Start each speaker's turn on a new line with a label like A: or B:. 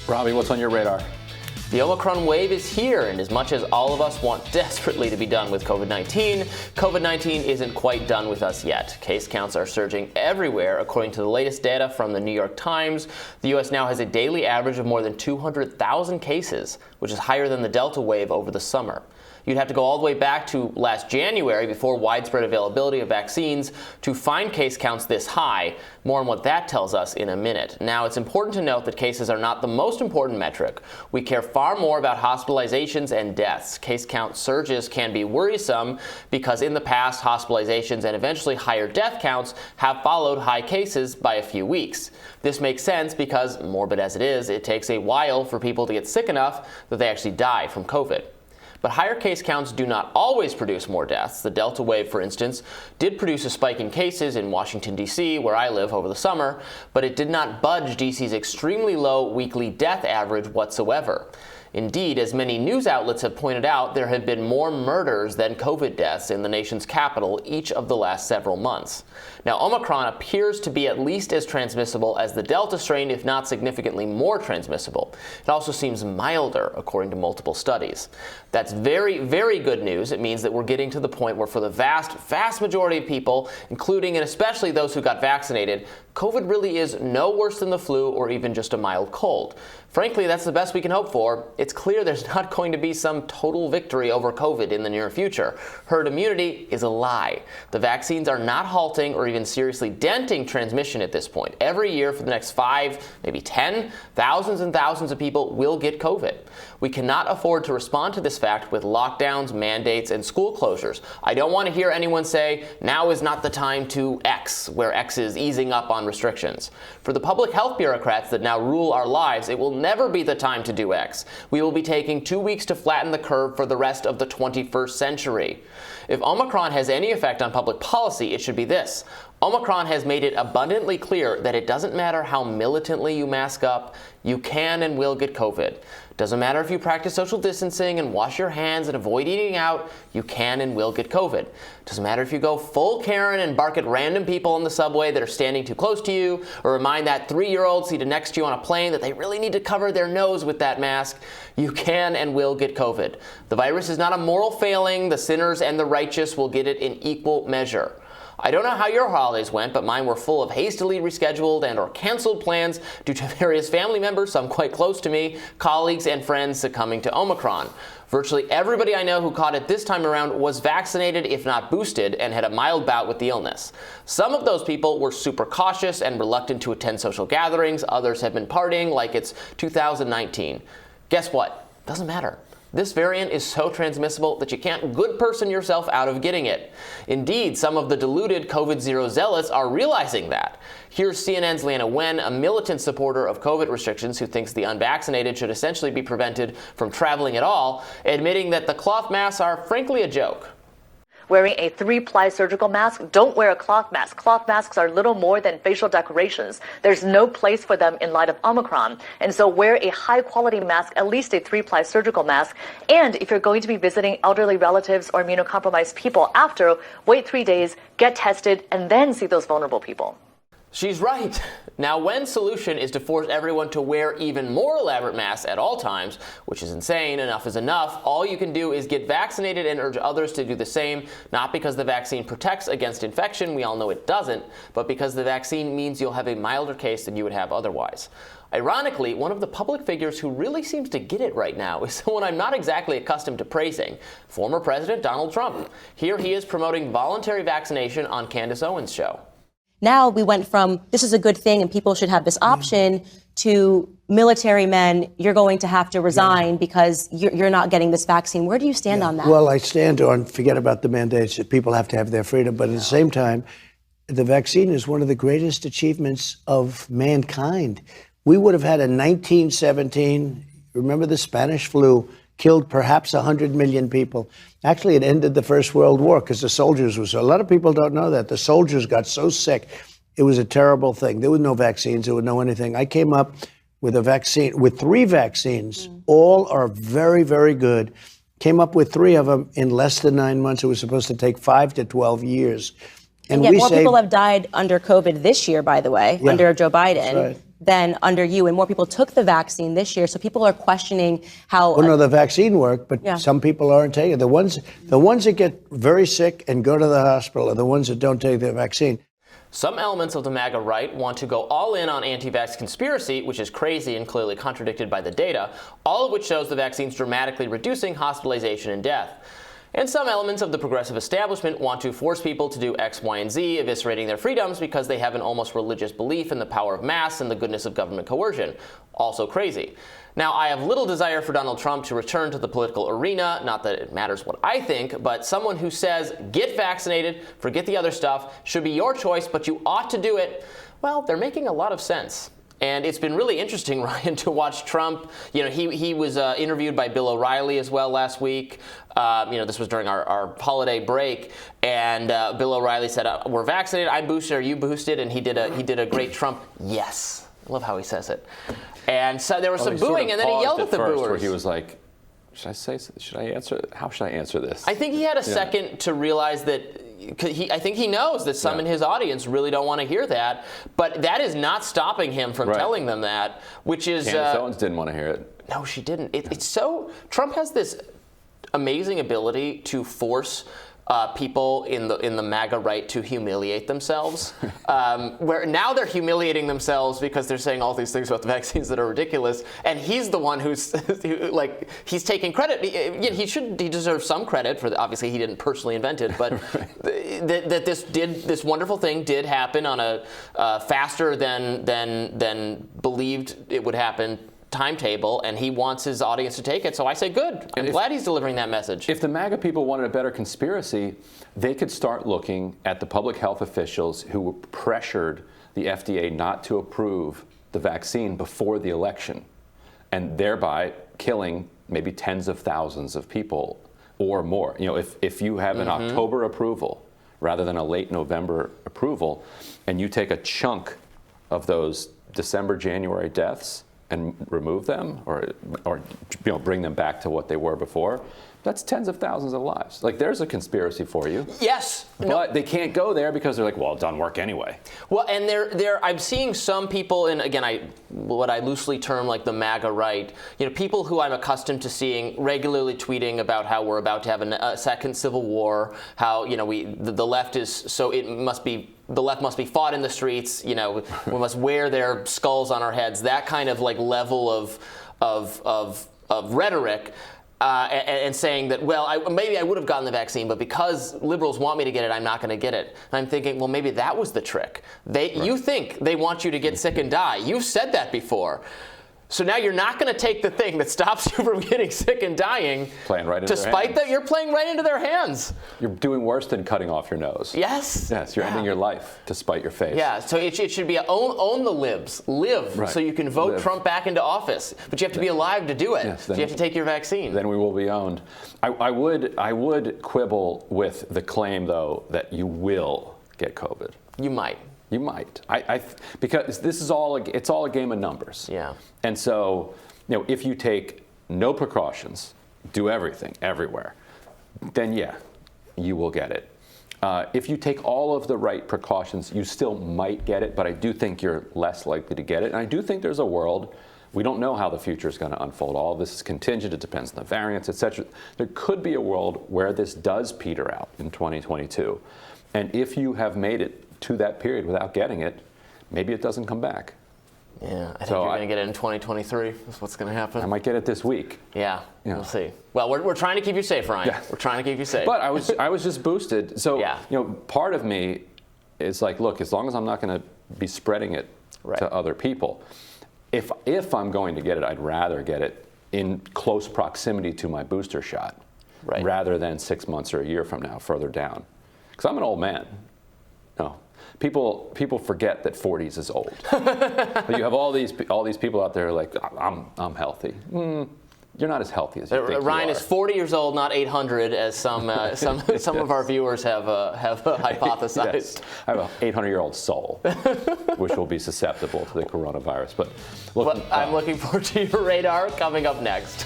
A: Robby, what's on your radar?
B: The Omicron wave is here, and as much as all of us want desperately to be done with COVID-19, COVID-19 isn't quite done with us yet. Case counts are surging everywhere. According to the latest data from the New York Times, the U.S. now has a daily average of more than 200,000 cases, which is higher than the Delta wave over the summer. You'd have to go all the way back to last January before widespread availability of vaccines to find case counts this high. More on what that tells us in a minute. Now, it's important to note that cases are not the most important metric. We care far more about hospitalizations and deaths. Case count surges can be worrisome because in the past, hospitalizations and eventually higher death counts have followed high cases by a few weeks. This makes sense because, morbid as it is, it takes a while for people to get sick enough that they actually die from COVID. But higher case counts do not always produce more deaths. The Delta wave, for instance, did produce a spike in cases in Washington, D.C., where I live, over the summer, but it did not budge D.C.'s extremely low weekly death average whatsoever. Indeed, as many news outlets have pointed out, there have been more murders than COVID deaths in the nation's capital each of the last several months. Now, Omicron appears to be at least as transmissible as the Delta strain, if not significantly more transmissible. It also seems milder, according to multiple studies. That's very, very good news. It means that we're getting to the point where for the vast majority of people, including and especially those who got vaccinated, COVID really is no worse than the flu or even just a mild cold. Frankly, that's the best we can hope for. It's clear there's not going to be some total victory over COVID in the near future. Herd immunity is a lie. The vaccines are not halting or even seriously denting transmission at this point. Every year for the next 5, maybe 10, thousands and thousands of people will get COVID. We cannot afford to respond to this fact with lockdowns, mandates, and school closures. I don't want to hear anyone say, now is not the time to X, where X is easing up on restrictions. For the public health bureaucrats that now rule our lives, it will never be the time to do X. We will be taking 2 weeks to flatten the curve for the rest of the 21st century. If Omicron has any effect on public policy, it should be this. Omicron has made it abundantly clear that it doesn't matter how militantly you mask up, you can and will get COVID. Doesn't matter if you practice social distancing and wash your hands and avoid eating out, you can and will get COVID. Doesn't matter if you go full Karen and bark at random people on the subway that are standing too close to you, or remind that 3-year-old seated next to you on a plane that they really need to cover their nose with that mask, you can and will get COVID. The virus is not a moral failing. The sinners and the righteous will get it in equal measure. I don't know how your holidays went, but mine were full of hastily rescheduled and or canceled plans due to various family members, some quite close to me, colleagues and friends succumbing to Omicron. Virtually everybody I know who caught it this time around was vaccinated, if not boosted, and had a mild bout with the illness. Some of those people were super cautious and reluctant to attend social gatherings. Others have been partying like it's 2019. Guess what? Doesn't matter. This variant is so transmissible that you can't good person yourself out of getting it. Indeed, some of the deluded COVID zero zealots are realizing that. Here's CNN's Leanna Wen, a militant supporter of COVID restrictions who thinks the unvaccinated should essentially be prevented from traveling at all, admitting that the cloth masks are frankly a joke.
C: Wearing a 3-ply surgical mask, don't wear a cloth mask. Cloth masks are little more than facial decorations. There's no place for them in light of Omicron. And so wear a high-quality mask, at least a 3-ply surgical mask. And if you're going to be visiting elderly relatives or immunocompromised people after, wait 3 days, get tested, and then see those vulnerable people.
B: She's right. Now, Wen's solution is to force everyone to wear even more elaborate masks at all times, which is insane. Enough is enough. All you can do is get vaccinated and urge others to do the same, not because the vaccine protects against infection, we all know it doesn't, but because the vaccine means you'll have a milder case than you would have otherwise. Ironically, one of the public figures who really seems to get it right now is someone I'm not exactly accustomed to praising, former President Donald Trump. Here he is promoting voluntary vaccination on Candace Owens' show.
D: Now we went from this is a good thing and people should have this option to military men, you're going to have to resign because you're not getting this vaccine. Where do you stand on that?
E: Well, I stand on, forget about the mandates, that people have to have their freedom. But at the same time, the vaccine is one of the greatest achievements of mankind. We would have had a 1917, remember the Spanish flu, killed perhaps 100 million people. Actually, it ended the First World War because the soldiers were so. A lot of people don't know that. The soldiers got so sick. It was a terrible thing. There were no vaccines. There was no anything. I came up with a vaccine, with 3 vaccines. All are very, very good. Came up with 3 of them in less than 9 months. It was supposed to take 5 to 12 years.
D: And yet more people have died under COVID this year, by the way, under Joe Biden. than under you, and more people took the vaccine this year. So people are questioning how.
E: Well, no, the vaccine worked, but some people aren't taking it. The ones that get very sick and go to the hospital are the ones that don't take the vaccine.
B: Some elements of the MAGA right want to go all in on anti-vax conspiracy, which is crazy and clearly contradicted by the data, all of which shows the vaccine's dramatically reducing hospitalization and death. And some elements of the progressive establishment want to force people to do X, Y, and Z, eviscerating their freedoms because they have an almost religious belief in the power of mass and the goodness of government coercion. Also crazy. Now, I have little desire for Donald Trump to return to the political arena, not that it matters what I think, but someone who says, get vaccinated, forget the other stuff, should be your choice, but you ought to do it, well, they're making a lot of sense. And it's been really interesting, Ryan, to watch Trump. You know, he was interviewed by Bill O'Reilly as well last week. This was during our holiday break, and Bill O'Reilly said, "We're vaccinated. I'm boosted. Are you boosted?" And he did a great Trump yes. I love how he says it. And so there was some booing, and then he yelled at the booers.
A: Where he was like, Should I answer? How should I answer this?
B: I think he had a second to realize that. I think he knows that some in his audience really don't want to hear that, but that is not stopping him from telling them that, which is.
A: Candace Owens didn't want to hear it.
B: No, she didn't. It's so. Trump has this amazing ability to force people in the MAGA right to humiliate themselves, where now they're humiliating themselves because they're saying all these things about the vaccines that are ridiculous, and he's the one who's he's taking credit. He deserves some credit for obviously he didn't personally invent it, but that this wonderful thing did happen on a faster than believed it would happen timetable, and he wants his audience to take it. So I say good. I'm glad he's delivering that message.
A: If the MAGA people wanted a better conspiracy, they could start looking at the public health officials who pressured the FDA not to approve the vaccine before the election, and thereby killing maybe tens of thousands of people or more. You know, if you have an October approval rather than a late November approval, and you take a chunk of those December, January deaths and remove them, or bring them back to what they were before, that's tens of thousands of lives. Like, there's a conspiracy for you.
B: Yes.
A: But they can't go there because they're like, well, it doesn't work anyway.
B: Well, and I'm seeing some people, and again, what I loosely term like the MAGA right, people who I'm accustomed to seeing regularly tweeting about how we're about to have a second civil war, how, the left is, so the left must be fought in the streets, we must wear their skulls on our heads, that kind of level of rhetoric. And saying that, well, maybe I would have gotten the vaccine, but because liberals want me to get it, I'm not going to get it. And I'm thinking, well, maybe that was the trick. You think they want you to get sick and die. You've said that before. So now you're not going to take the thing that stops you from getting sick and dying.
A: Playing right into their hands.
B: That you're playing right into their hands.
A: You're doing worse than cutting off your nose.
B: Yes.
A: Yes, you're ending your life to spite your face.
B: Yeah, so it should be own the libs. Live so you can vote Trump back into office. But you have to be alive to do it. Yes, so you have to take your vaccine.
A: Then we will be owned. I would quibble with the claim, though, that you will get COVID.
B: You might.
A: You might. Because this is it's all a game of numbers.
B: Yeah.
A: And so, if you take no precautions, do everything, everywhere, then you will get it. If you take all of the right precautions, you still might get it, but I do think you're less likely to get it. And I do think there's a world, we don't know how the future is going to unfold. All of this is contingent, it depends on the variants, et cetera. There could be a world where this does peter out in 2022. And if you have made it to that period without getting it, maybe it doesn't come back.
B: Yeah, I think you're going to get it in 2023. That's what's going to happen.
A: I might get it this week.
B: Yeah, we'll see. Well, we're trying to keep you safe, Ryan. Yeah. We're trying to keep you safe.
A: But I was just boosted. So, part of me is like, look, as long as I'm not going to be spreading it to other people, if I'm going to get it, I'd rather get it in close proximity to my booster shot rather than 6 months or a year from now, further down. Because I'm an old man. No. People forget that 40s is old. But you have all these people out there like, I'm healthy. You're not as healthy as you think
B: Ryan
A: you are.
B: is 40 years old, not 800, as some of our viewers have hypothesized.
A: Yes. I have an 800-year-old soul, which will be susceptible to the coronavirus. But look,
B: I'm looking forward to your radar coming up next.